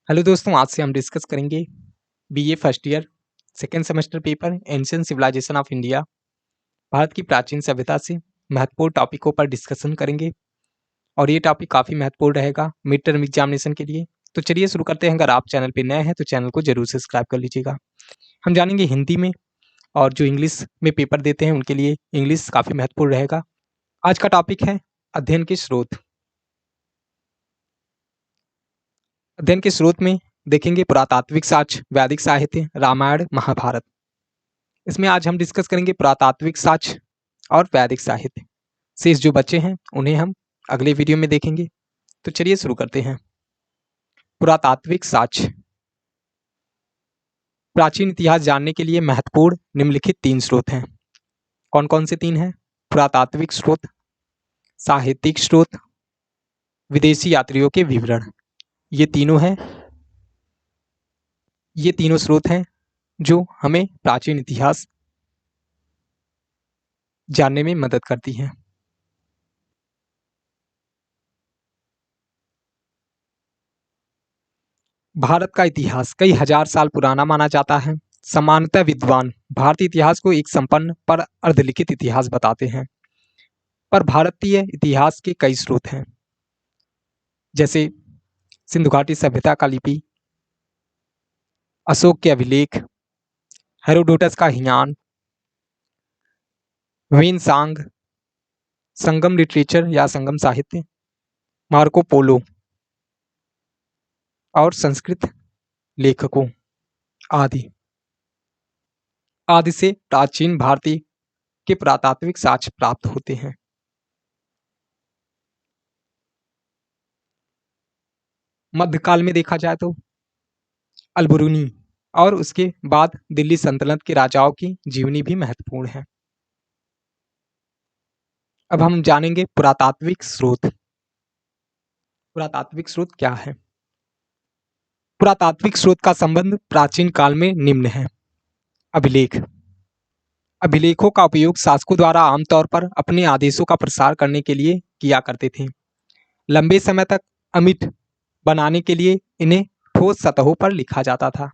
Hello दोस्तों, आज से हम डिस्कस करेंगे BA first year second semester paper ancient civilization of India. Bharat की प्राचीन सभ्यता से महत्वपूर्ण टॉपिकों पर डिस्कशन करेंगे और ये टॉपिक काफ़ी महत्वपूर्ण रहेगा मिड टर्म एग्जामिनेशन के लिए। तो चलिए शुरू करते हैं। अगर आप चैनल पर नए हैं तो चैनल को जरूर सब्सक्राइब कर लीजिएगा। हम जानेंगे हिंदी में, और जो इंग्लिश में पेपर देते हैं उनके लिए इंग्लिश काफ़ी महत्वपूर्ण रहेगा। आज का टॉपिक है अध्ययन के स्रोत। अध्ययन के स्रोत में देखेंगे पुरातात्विक साक्ष्य, वैदिक साहित्य, रामायण, महाभारत। इसमें आज हम डिस्कस करेंगे पुरातात्विक साक्ष्य और वैदिक साहित्य। शेष जो बच्चे हैं उन्हें हम अगले वीडियो में देखेंगे। तो चलिए शुरू करते हैं। पुरातात्विक साक्ष्य। प्राचीन इतिहास जानने के लिए महत्वपूर्ण निम्नलिखित 3 स्रोत हैं। कौन कौन से 3 हैं? पुरातात्विक स्रोत, साहित्यिक स्रोत, विदेशी यात्रियों के विवरण। ये तीनों स्रोत हैं जो हमें प्राचीन इतिहास जानने में मदद करती हैं। भारत का इतिहास कई हजार साल पुराना माना जाता है। सामान्यतः विद्वान भारतीय इतिहास को एक संपन्न पर अर्धलिखित इतिहास बताते हैं, पर भारतीय इतिहास के कई स्रोत हैं, जैसे सिंधु घाटी सभ्यता का लिपि, अशोक के अभिलेख, हेरोडोटस का ह्यान, वेनसांग, संगम लिटरेचर या संगम साहित्य, मार्को पोलो और संस्कृत लेखकों आदि से प्राचीन भारतीय के पुरातात्विक साक्ष्य प्राप्त होते हैं। मध्यकाल में देखा जाए तो अलबरूनी और उसके बाद दिल्ली सल्तनत के राजाओं की जीवनी भी महत्वपूर्ण है। अब हम जानेंगे पुरातात्विक स्रोत। पुरातात्विक स्रोत क्या है? पुरातात्विक स्रोत का संबंध प्राचीन काल में निम्न है। अभिलेख। अभिलेखों का उपयोग शासकों द्वारा आमतौर पर अपने आदेशों का प्रसार करने के लिए किया करते थे। लंबे समय तक अमिट बनाने के लिए इन्हें ठोस सतहों पर लिखा जाता था।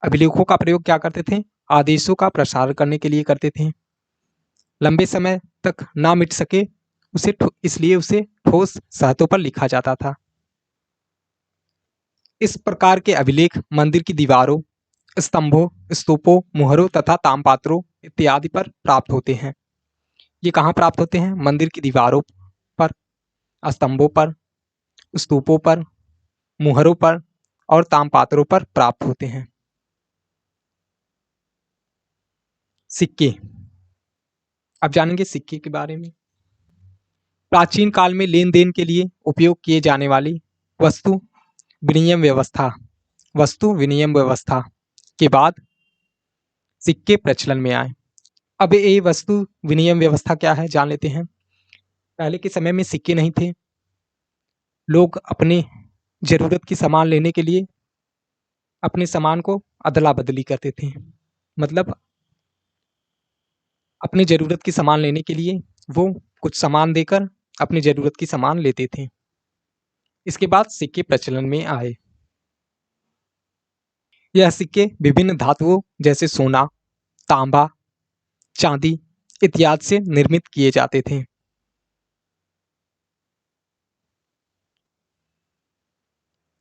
अभिलेखों का प्रयोग क्या करते थे? आदेशों का प्रसार करने के लिए करते थे। लंबे समय तक ना मिट सके इसलिए उसे ठोस सतहों पर लिखा जाता था। इस प्रकार के अभिलेख मंदिर की दीवारों, स्तंभों, स्तूपों, मुहरों तथा तामपात्रों इत्यादि पर प्राप्त होते हैं। ये कहाँ प्राप्त होते हैं? मंदिर की दीवारों पर, स्तंभों पर, स्तूपों पर, मुहरों पर और तामपात्रों पर प्राप्त होते हैं। सिक्के। अब जानेंगे सिक्के के बारे में। प्राचीन काल में लेन देन के लिए उपयोग किए जाने वाली वस्तु विनिमय व्यवस्था के बाद सिक्के प्रचलन में आए। अब ये वस्तु विनिमय व्यवस्था क्या है जान लेते हैं। पहले के समय में सिक्के नहीं थे। लोग अपने जरूरत की सामान लेने के लिए अपने सामान को अदला बदली करते थे। मतलब अपनी जरूरत की सामान लेने के लिए वो कुछ सामान देकर अपनी जरूरत की सामान लेते थे। इसके बाद सिक्के प्रचलन में आए। यह सिक्के विभिन्न धातुओं जैसे सोना, तांबा, चांदी इत्यादि से निर्मित किए जाते थे।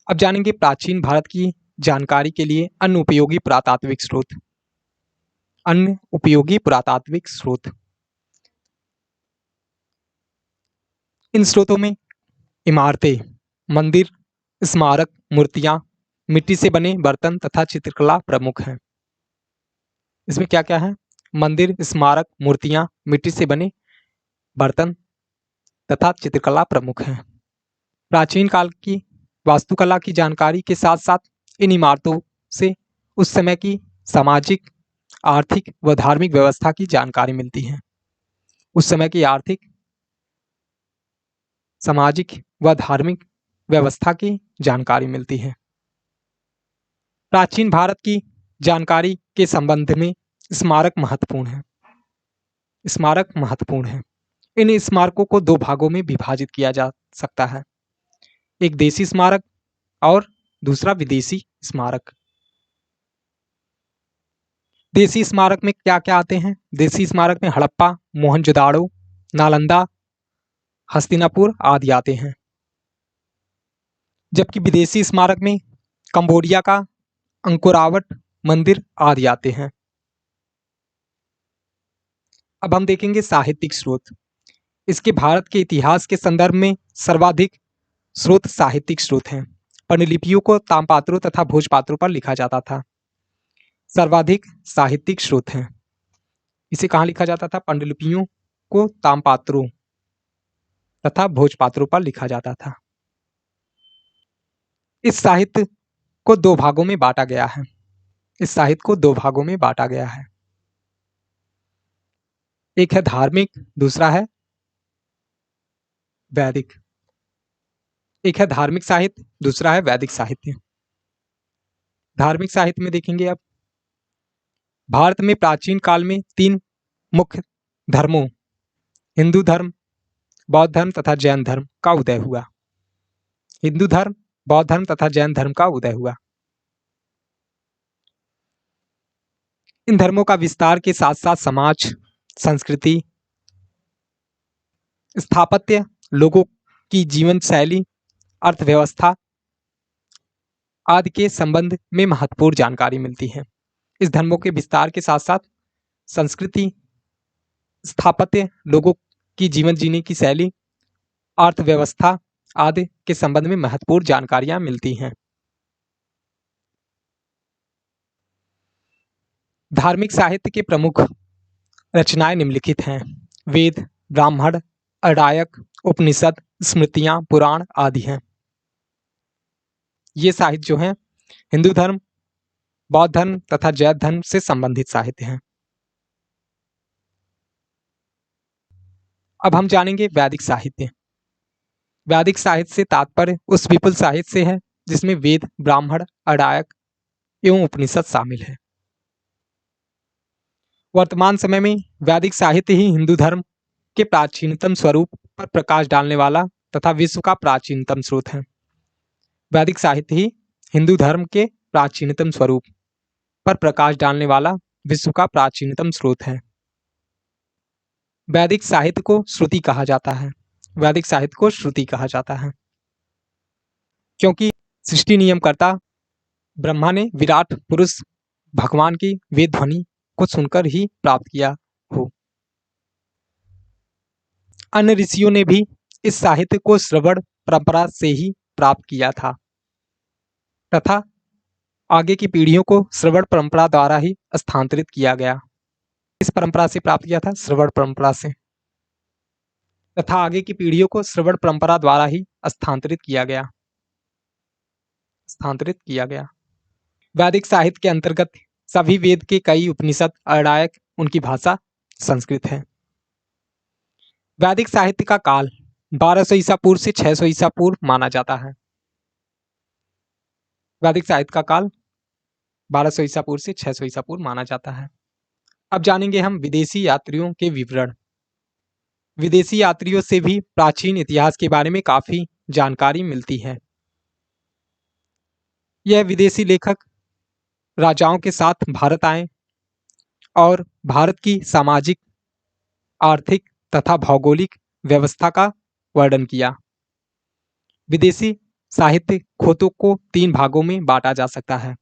अब जानेंगे प्राचीन भारत की जानकारी के लिए अन्य उपयोगी पुरातात्विक स्रोत। इन स्रोतों में इमारतें, मंदिर, स्मारक, मूर्तियां, मिट्टी से बने बर्तन तथा चित्रकला प्रमुख हैं। इसमें क्या क्या है? मंदिर, स्मारक, मूर्तियां, मिट्टी से बने बर्तन तथा चित्रकला प्रमुख हैं। प्राचीन काल की वास्तुकला की जानकारी के साथ साथ इन इमारतों से उस समय की सामाजिक, आर्थिक व धार्मिक व्यवस्था की जानकारी मिलती है। उस समय की आर्थिक, सामाजिक व धार्मिक व्यवस्था की जानकारी मिलती है। प्राचीन भारत की जानकारी के संबंध में स्मारक महत्वपूर्ण है। इन स्मारकों को 2 भागों में विभाजित किया जा सकता है। एक देसी स्मारक और दूसरा विदेशी स्मारक। देसी स्मारक में क्या-क्या आते हैं? देसी स्मारक में हड़प्पा, मोहनजोदाड़ो, नालंदा, हस्तिनापुर आदि आते हैं। जबकि विदेशी स्मारक में कंबोडिया का अंकोरावट मंदिर आदि आते हैं। अब हम देखेंगे साहित्यिक स्रोत। इसके भारत के इतिहास के संदर्भ में सर्वाधिक स्रोत साहित्यिक स्रोत हैं। पांडुलिपियों को तामपात्रों तथा भोजपात्रों पर लिखा जाता था। सर्वाधिक साहित्यिक स्रोत हैं। इसे कहाँ लिखा जाता था? पांडुलिपियों को तामपात्रों तथा भोजपात्रों पर लिखा जाता था। इस साहित्य को दो भागों में बांटा गया है। इस साहित्य को दो भागों में बांटा गया है। एक है धार्मिक, दूसरा है वैदिक। एक है धार्मिक साहित्य, दूसरा है वैदिक साहित्य। धार्मिक साहित्य में देखेंगे अब, भारत में प्राचीन काल में तीन मुख्य धर्मों हिंदू धर्म, बौद्ध धर्म तथा जैन धर्म का उदय हुआ। हिंदू धर्म, बौद्ध धर्म तथा जैन धर्म का उदय हुआ। इन धर्मों का विस्तार के साथ साथ समाज, संस्कृति, स्थापत्य, लोगों की जीवन शैली, अर्थव्यवस्था आदि के संबंध में महत्वपूर्ण जानकारी मिलती है। इस धर्मों के विस्तार के साथ साथ संस्कृति, स्थापत्य, लोगों की जीवन जीने की शैली, अर्थव्यवस्था आदि के संबंध में महत्वपूर्ण जानकारियां मिलती हैं। धार्मिक साहित्य के प्रमुख रचनाएं निम्नलिखित हैं। वेद, ब्राह्मण, अडायक, उपनिषद, स्मृतियां, पुराण आदि हैं। ये साहित्य जो हैं हिंदू धर्म, बौद्ध धर्म तथा जैन धर्म से संबंधित साहित्य हैं। अब हम जानेंगे वैदिक साहित्य। वैदिक साहित्य से तात्पर्य उस विपुल साहित्य से है जिसमें वेद, ब्राह्मण, अडायक एवं उपनिषद शामिल है। वर्तमान समय में वैदिक साहित्य ही हिंदू धर्म के प्राचीनतम स्वरूप पर प्रकाश डालने वाला तथा विश्व का प्राचीनतम स्रोत है। वैदिक साहित्य ही हिंदू धर्म के प्राचीनतम स्वरूप पर प्रकाश डालने वाला विश्व का प्राचीनतम स्रोत है। वैदिक साहित्य को श्रुति कहा जाता है। वैदिक साहित्य को श्रुति कहा जाता है क्योंकि सृष्टि नियमकर्ता ब्रह्मा ने विराट पुरुष भगवान की वेद ध्वनि को सुनकर ही प्राप्त किया हो। अन्य ऋषियों ने भी इस साहित्य को श्रवण परंपरा से ही प्राप्त किया था तथा आगे की पीढ़ियों को श्रवण परंपरा द्वारा ही स्थानांतरित किया गया। इस परंपरा से प्राप्त किया था, श्रवण परंपरा से, तथा आगे की पीढ़ियों को श्रवण परंपरा द्वारा ही स्थानांतरित किया गया। वैदिक साहित्य के अंतर्गत सभी वेद के कई उपनिषद, अडायक, उनकी भाषा संस्कृत है। वैदिक साहित्य का काल 1200 ईसा पूर्व से 600 ईसा पूर्व माना जाता है। वैदिक साहित्य का काल 1200 ईसा पूर्व से 600 ईसा पूर्व माना जाता है। अब जानेंगे हम विदेशी यात्रियों के विवरण। विदेशी यात्रियों से भी प्राचीन इतिहास के बारे में काफी जानकारी मिलती है। यह विदेशी लेखक राजाओं के साथ भारत आए और भारत की सामाजिक, आर्थिक तथा भौगोलिक व्यवस्था का वर्णन किया। विदेशी साहित्य खोतों को तीन भागों में बांटा जा सकता है।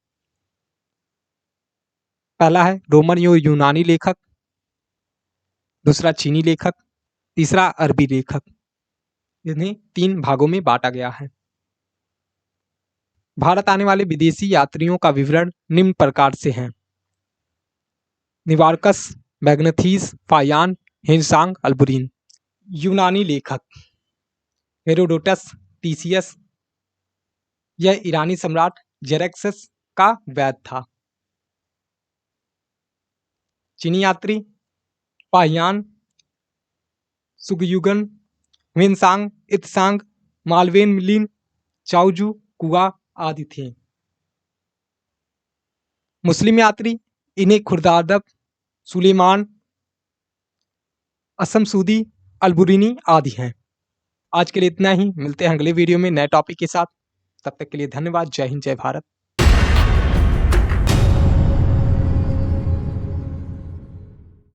पहला है रोमन या यूनानी लेखक, दूसरा चीनी लेखक, तीसरा अरबी लेखक। इन्हें तीन भागों में बांटा गया है। भारत आने वाले विदेशी यात्रियों का विवरण निम्न प्रकार से है। निवार्कस, मैग्नथीस, फायान, हिंसांग, अल्बुरीन। यूनानी लेखक हेरोडोटस, टीसीएस। यह ईरानी सम्राट जेरेक्सस का वैद था। चीनी यात्री पाहियान, सुगयुगन, हिंसांग, इत्सांग, मालवेन मिलिन, चाउजू, कुआ आदि थे। मुस्लिम यात्री इन्हें खुर्दादब, सुलेमान, असमसूदी, अल्बुरिनी आदि हैं। आज के लिए इतना ही, मिलते हैं अगले वीडियो में नए टॉपिक के साथ। तब तक के लिए धन्यवाद। जय हिंद, जय भारत।